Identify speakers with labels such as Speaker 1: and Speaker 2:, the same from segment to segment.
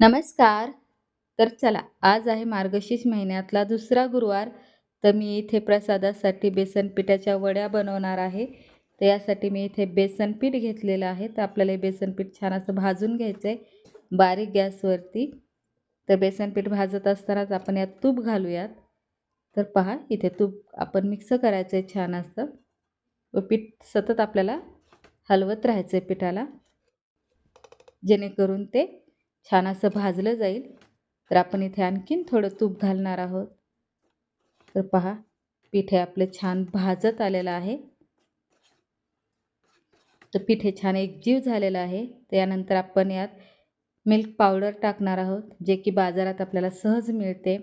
Speaker 1: नमस्कार. तर चला, आज आहे मार्गशीर्ष महिन्यातला दुसरा गुरुवार. तर मी इथे प्रसादासाठी बेसन पिठाच्या वड्या बनवणार आहे. तर यासाठी मी इथे बेसन पीठ घेतलेलं आहे. तर आपल्याला हे बेसन पीठ छान असं भाजून घ्यायचं आहे बारीक गॅसवरती. तर बेसन पीठ भाजत असतानाच आपण यात तूप घालूयात. तर पहा, इथे तूप आपण मिक्स करायचं आहे छान असं व पीठ सतत आपल्याला हलवत राहायचं आहे पिठाला, जेणेकरून ते छान असं भाजलं जाईल. तर आपण इथे आणखीन थोडं तूप घालणार आहोत. तर पहा, पीठ हे आपलं छान भाजत आलेलं आहे. तर पीठ हे छान एकजीव झालेलं आहे. त्यानंतर आपण यात मिल्क पावडर टाकणार आहोत, जे की बाजारात आपल्याला सहज मिळते.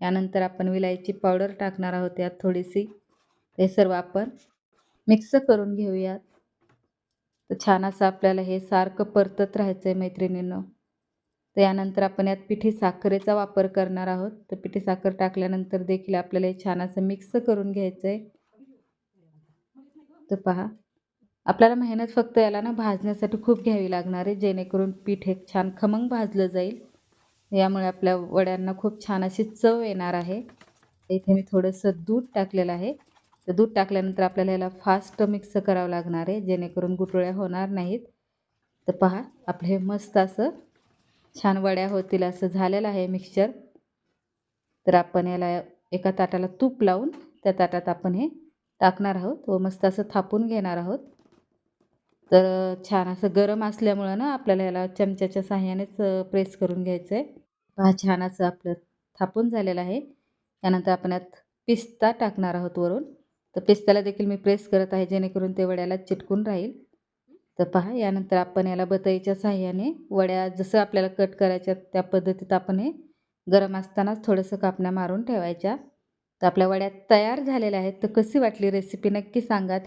Speaker 1: यानंतर आपण विलायची पावडर टाकणार आहोत यात थोडीशी. हे सर्व आपण मिक्स करून घेऊयात. तर छान असं आपल्याला हे सारखं परतत राहायचं आहे मैत्रिणींनो. तर यानंतर आपण यात पिठी साखरेचा वापर करणार आहोत. तर पिठी साखर टाकल्यानंतर देखील आपल्याला हे छान असं मिक्स करून घ्यायचं आहे. तर पहा, आपल्याला मेहनत फक्त याला ना भाजण्यासाठी खूप घ्यावी लागणार आहे, जेणेकरून पीठ हे छान खमंग भाजलं जाईल. यामुळे आपल्या वड्यांना खूप छान अशी चव येणार आहे. इथे मी थोडंसं दूध टाकलेलं आहे. तर दूध टाकल्यानंतर आपल्याला याला फास्ट मिक्स करावं लागणार आहे, जेणेकरून गुठळ्या होणार नाहीत. तर पहा, आपलं हे मस्त असं छान वड्या होतील असं झालेलं आहे मिक्सचर. तर आपण याला एका ताटाला तूप लावून त्या ताटात आपण हे टाकणार आहोत व मस्त असं थापून घेणार आहोत. तर छान असं गरम असल्यामुळं ना आपल्याला याला चमच्याच्या साहाय्यानेच प्रेस करून घ्यायचं आहे. पहा, छान असं आपलं थापून झालेलं आहे. त्यानंतर आपण यात पिस्ता टाकणार आहोत वरून. तर पिस्त्याला देखील मी प्रेस करत आहे, जेणेकरून ते वड्याला चिटकून राहील. तर पहा, यानंतर आपण याला बतईच्या साहाय्याने वड्या जसं आपल्याला कट करायच्या त्या पद्धतीत आपण हे गरम असतानाच थोडंसं कापण्या मारून ठेवायच्या. तर आपल्या वड्या तयार झालेल्या आहेत. तर कशी वाटली रेसिपी नक्की सांगा.